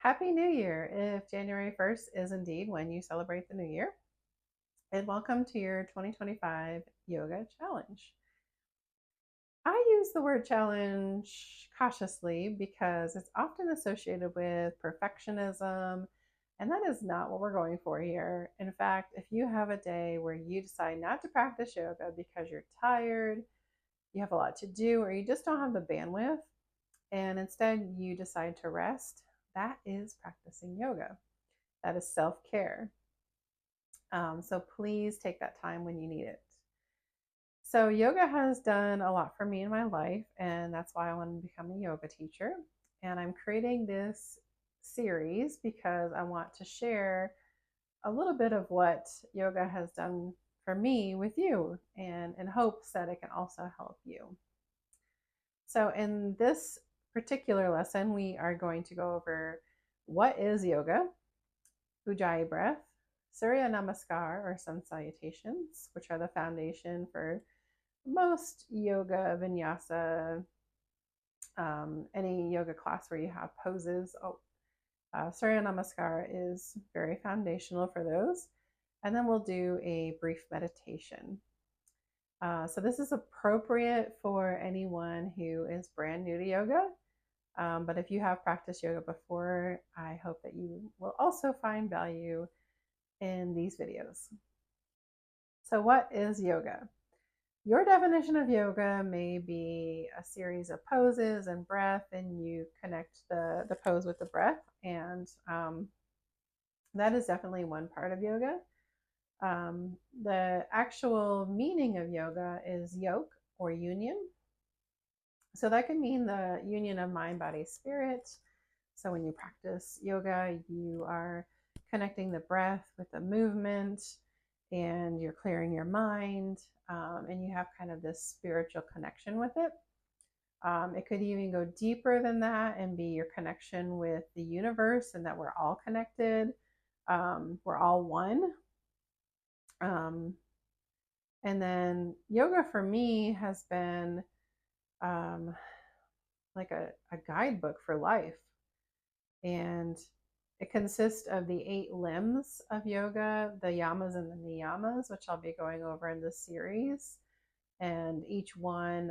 Happy New Year if January 1st is indeed when you celebrate the new year. And welcome to your 2025 Yoga Challenge. I use the word challenge cautiously because it's often associated with perfectionism, and that is not what we're going for here. In fact, if you have a day where you decide not to practice yoga because you're tired, you have a lot to do, or you just don't have the bandwidth, and instead you decide to rest, that is practicing yoga. That is self care. So please take that time when you need it. So, yoga has done a lot for me in my life, and that's why I wanted to become a yoga teacher. And I'm creating this series because I want to share a little bit of what yoga has done for me with you, and in hopes that it can also help you. So, in this particular lesson, we are going to go over what is yoga, ujjayi breath, Surya Namaskar or sun salutations, which are the foundation for most yoga, vinyasa, any yoga class where you have poses. Surya Namaskar is very foundational for those. And then we'll do a brief meditation. So this is appropriate for anyone who is brand new to yoga. But if you have practiced yoga before, I hope that you will also find value in these videos. So, what is yoga? Your definition of yoga may be a series of poses and breath, and you connect the pose with the breath. And that is definitely one part of yoga. The actual meaning of yoga is yoke or union. So that can mean the union of mind, body, spirit. So when you practice yoga, you are connecting the breath with the movement, and you're clearing your mind, and you have kind of this spiritual connection with it. It could even go deeper than that and be your connection with the universe, and that we're all connected. We're all one. Um, and then yoga for me has been um, like a guidebook for life. And it consists of the 8 limbs of yoga, the yamas and the niyamas, which I'll be going over in this series. And each one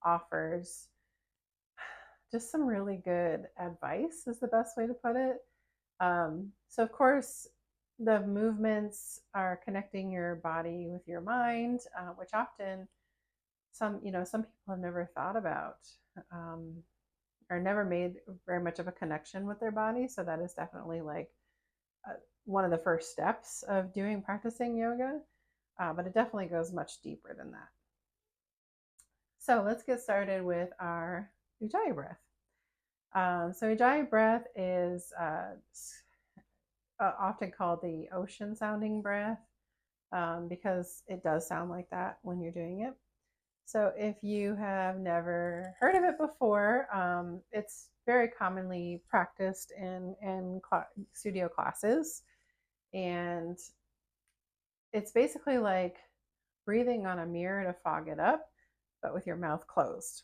offers just some really good advice, is the best way to put it. So, of course, the movements are connecting your body with your mind, which often some people have never thought about. Or never made very much of a connection with their body. So that is definitely like one of the first steps of practicing yoga. But it definitely goes much deeper than that. So let's get started with our ujjayi breath. So ujjayi breath is often called the ocean sounding breath because it does sound like that when you're doing it. So if you have never heard of it before, it's very commonly practiced in studio classes. And it's basically like breathing on a mirror to fog it up, but with your mouth closed.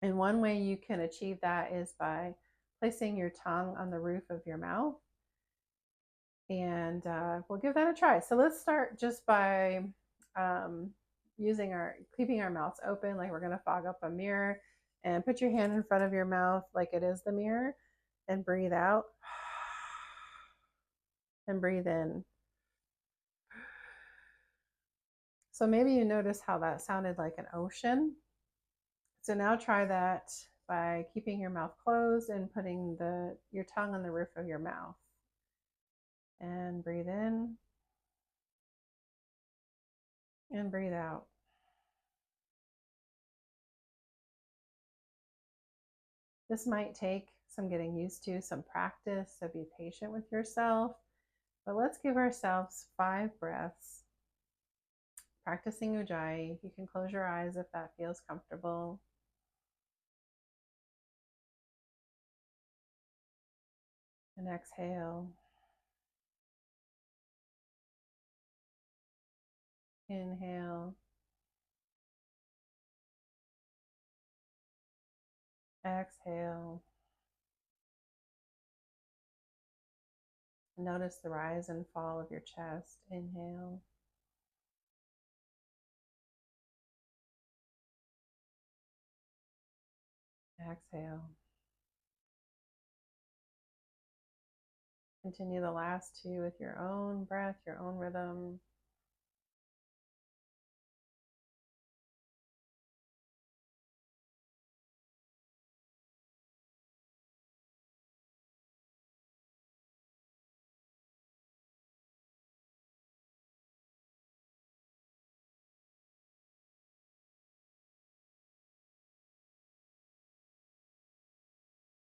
And one way you can achieve that is by placing your tongue on the roof of your mouth. And we'll give that a try. So let's start just by keeping our mouths open, like we're going to fog up a mirror, and put your hand in front of your mouth like it is the mirror, and breathe out and breathe in. So maybe you notice how that sounded like an ocean. So now try that by keeping your mouth closed and putting your tongue on the roof of your mouth. And breathe in and breathe out. This might take some getting used to, some practice, so be patient with yourself. But let's give ourselves 5 breaths. Practicing ujjayi. You can close your eyes if that feels comfortable. And exhale. Inhale. Exhale. Notice the rise and fall of your chest. Inhale. Exhale. Continue the last two with your own breath, your own rhythm.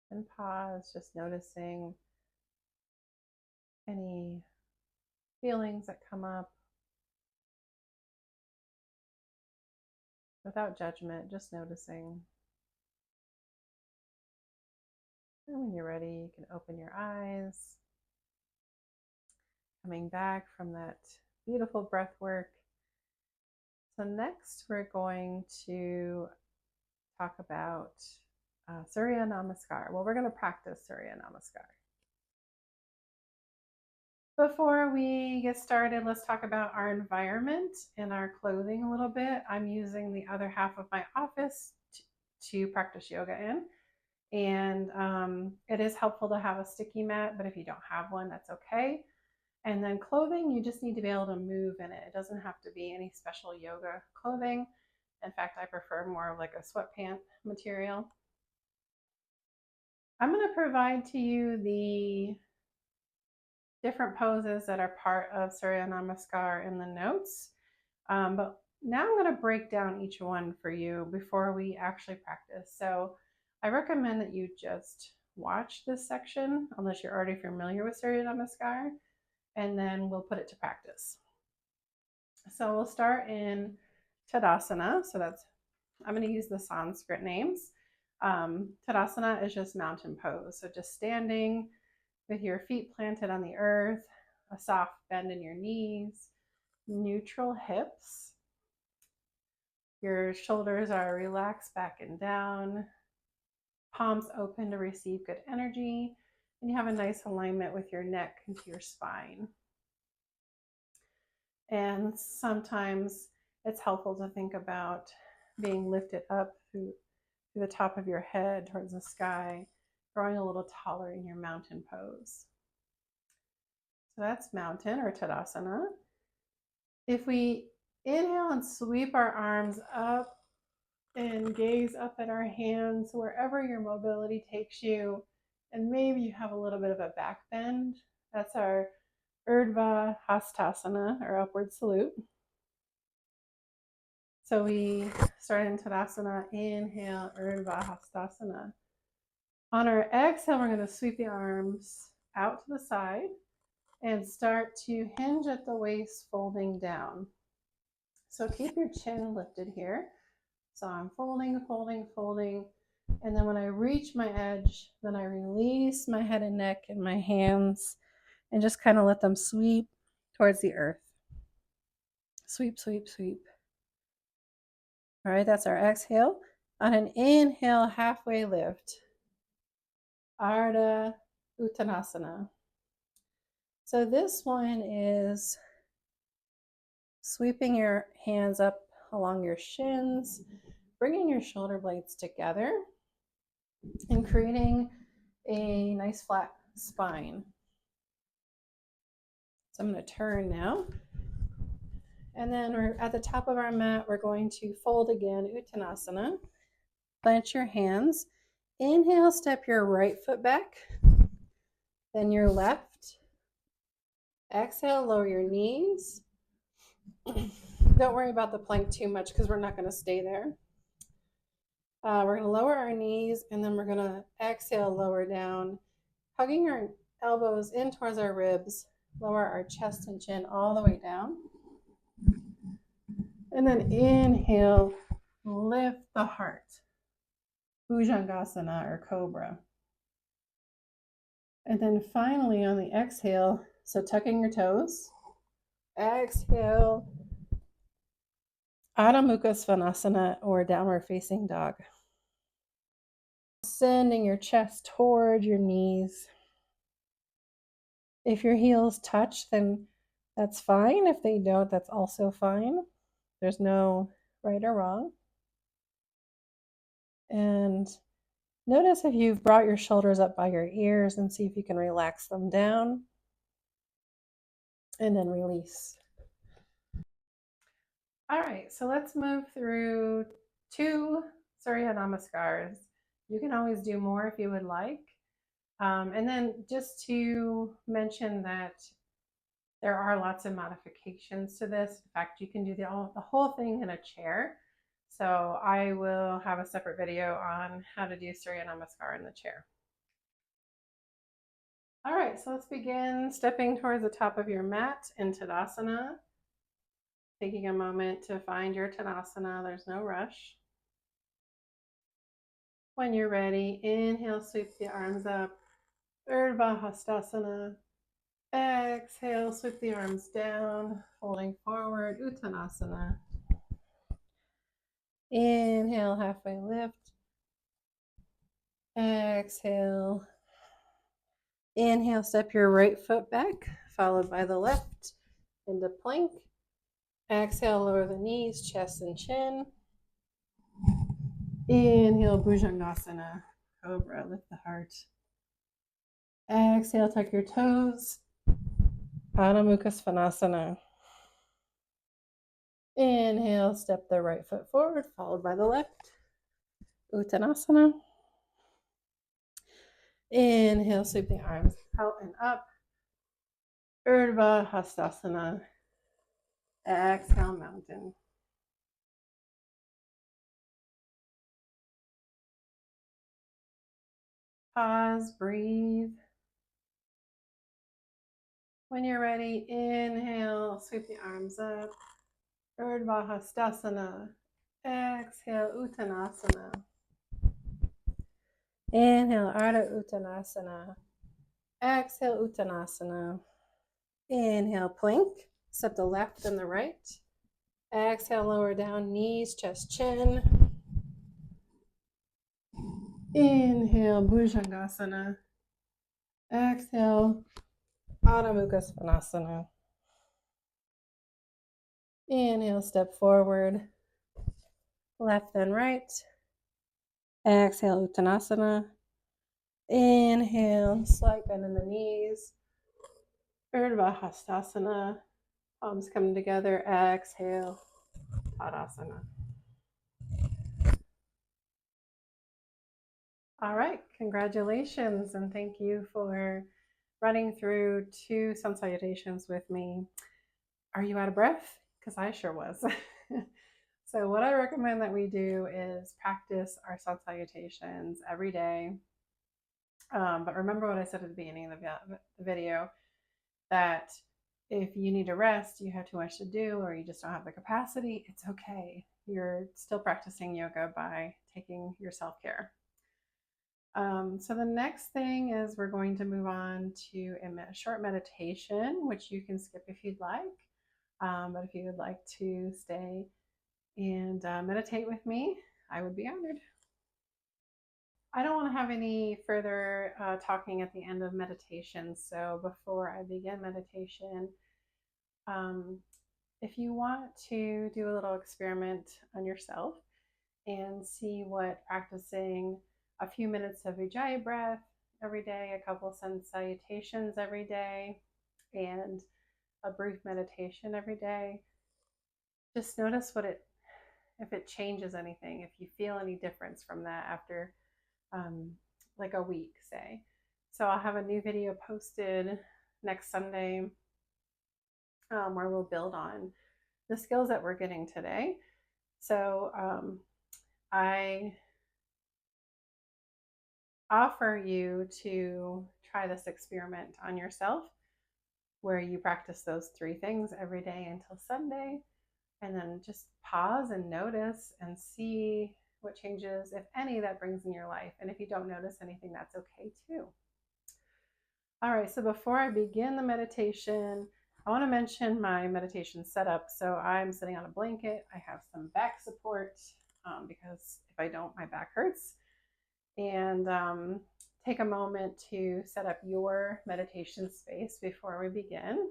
And pause, just noticing any feelings that come up without judgment, just noticing. And when you're ready, you can open your eyes. Coming back from that beautiful breath work. So next we're going to talk about Surya Namaskar. Well, we're going to practice Surya Namaskar. Before we get started, let's talk about our environment and our clothing a little bit. I'm using the other half of my office to practice yoga in. And it is helpful to have a sticky mat, but if you don't have one, that's okay. And then clothing, you just need to be able to move in it. It doesn't have to be any special yoga clothing. In fact, I prefer more of like a sweatpant material. I'm going to provide to you the different poses that are part of Surya Namaskar in the notes. But now I'm going to break down each one for you before we actually practice. So I recommend that you just watch this section unless you're already familiar with Surya Namaskar, and then we'll put it to practice. So we'll start in Tadasana. So I'm going to use the Sanskrit names. Tadasana is just mountain pose. So just standing with your feet planted on the earth, a soft bend in your knees, neutral hips. Your shoulders are relaxed back and down, palms open to receive good energy, and you have a nice alignment with your neck into your spine. And sometimes it's helpful to think about being lifted up through the top of your head towards the sky, growing a little taller in your mountain pose. So that's mountain or Tadasana. If we inhale and sweep our arms up and gaze up at our hands, wherever your mobility takes you, and maybe you have a little bit of a back bend, that's our Urdhva hastasana, or upward salute. So we start in Tadasana, inhale, Urdhva hastasana. On our exhale, we're going to sweep the arms out to the side and start to hinge at the waist, folding down. So keep your chin lifted here. So I'm folding, folding, folding. And then when I reach my edge, then I release my head and neck and my hands and just kind of let them sweep towards the earth. Sweep, sweep, sweep. All right, that's our exhale. On an inhale, halfway lift. Ardha, Uttanasana. So this one is sweeping your hands up along your shins, bringing your shoulder blades together, and creating a nice flat spine. So I'm going to turn now. And then we're at the top of our mat, we're going to fold again, Uttanasana. Plant your hands. Inhale, step your right foot back, then your left. Exhale, lower your knees. Don't worry about the plank too much because we're not going to stay there. We're going to lower our knees, and then we're going to exhale, lower down, hugging our elbows in towards our ribs, lower our chest and chin all the way down. And then inhale, lift the heart. Bhujangasana or cobra. And then finally on the exhale, so tucking your toes, exhale, Adho Mukha Svanasana or downward facing dog. Sending your chest toward your knees. If your heels touch, then that's fine. If they don't, that's also fine. There's no right or wrong. And notice if you've brought your shoulders up by your ears and see if you can relax them down. And then release. All right, so let's move through 2 Surya Namaskars. You can always do more if you would like. And then just to mention that there are lots of modifications to this. In fact, you can do the whole thing in a chair. So I will have a separate video on how to do Surya Namaskar in the chair. All right, so let's begin stepping towards the top of your mat in Tadasana. Taking a moment to find your Tadasana. There's no rush. When you're ready, inhale, sweep the arms up. Urdhva, hastasana. Exhale, sweep the arms down, folding forward, Uttanasana. Inhale, halfway lift. Exhale. Inhale, step your right foot back, followed by the left into plank. Exhale, lower the knees, chest and chin. Inhale, Bhujangasana, Cobra, lift the heart. Exhale, tuck your toes. Mukha, svanasana. Inhale, step the right foot forward, followed by the left. Uttanasana. Inhale, sweep the arms out and up. Urdhva, hastasana. Exhale, mountain. Pause, breathe. When you're ready, inhale, sweep the arms up. Urdhva, hastasana. Exhale, Uttanasana. Inhale, Ardha, Uttanasana. Exhale, Uttanasana. Inhale, plank. Step the left and the right. Exhale, lower down, knees, chest, chin. Inhale, Bhujangasana. Exhale, Adho Mukha Svanasana. Inhale, step forward, left and right. Exhale, Uttanasana. Inhale, slight bend in the knees. Urdhva, hastasana. Palms come together. Exhale, Tadasana. All right, congratulations, and thank you for running through 2 sun salutations with me. Are you out of breath? Because I sure was. So what I recommend that we do is practice our sun salutations every day. But remember what I said at the beginning of the video, that if you need to rest, you have too much to do, or you just don't have the capacity, it's okay. You're still practicing yoga by taking your self-care. So the next thing is we're going to move on to a short meditation, which you can skip if you'd like. But if you would like to stay and meditate with me, I would be honored. I don't want to have any further talking at the end of meditation. So before I begin meditation, if you want to do a little experiment on yourself and see what practicing a few minutes of ujjayi breath every day, a couple sun salutations every day, and a brief meditation every day, just notice if it changes anything, if you feel any difference from that after like a week, say. So I'll have a new video posted next Sunday where we'll build on the skills that we're getting today. So I offer you to try this experiment on yourself, where you practice those 3 things every day until Sunday, and then just pause and notice and see what changes, if any, that brings in your life. And if you don't notice anything, that's okay too. All right, so before I begin the meditation, I want to mention my meditation setup. So I'm sitting on a blanket. I have some back support because if I don't, my back hurts. And take a moment to set up your meditation space before we begin.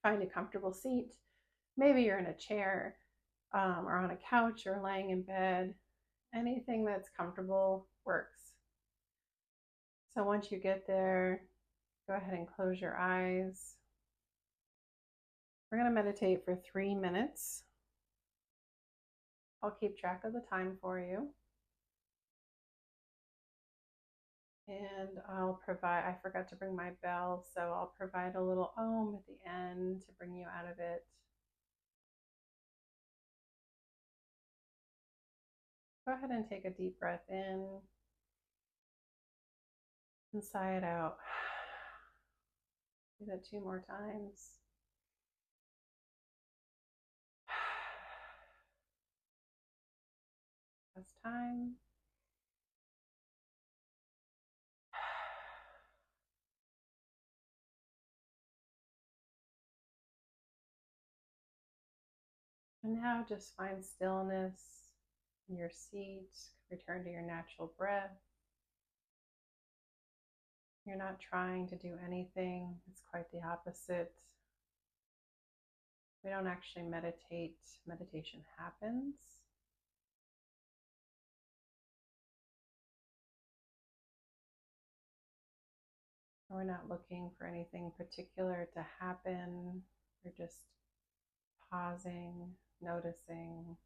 Find a comfortable seat. Maybe you're in a chair or on a couch or laying in bed. Anything that's comfortable works. So once you get there, go ahead and close your eyes. We're going to meditate for 3 minutes. I'll keep track of the time for you. And I forgot to bring my bell, so I'll provide a little om at the end to bring you out of it. Go ahead and take a deep breath in and sigh it out. Do that 2 more times. Last time. And now just find stillness in your seat. Return to your natural breath. You're not trying to do anything. It's quite the opposite. We don't actually meditate. Meditation happens. We're not looking for anything particular to happen. We're just pausing, noticing.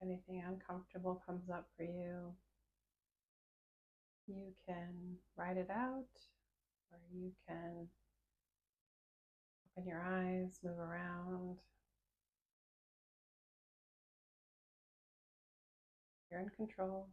Anything uncomfortable comes up for you, you can write it out, or you can open your eyes, move around. You're in control.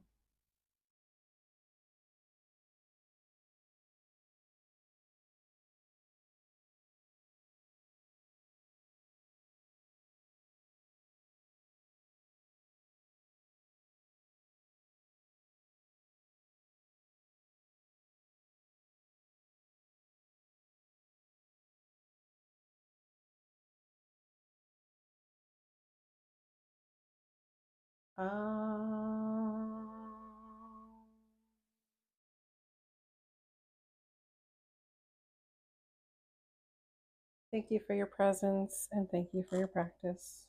Thank you for your presence and thank you for your practice.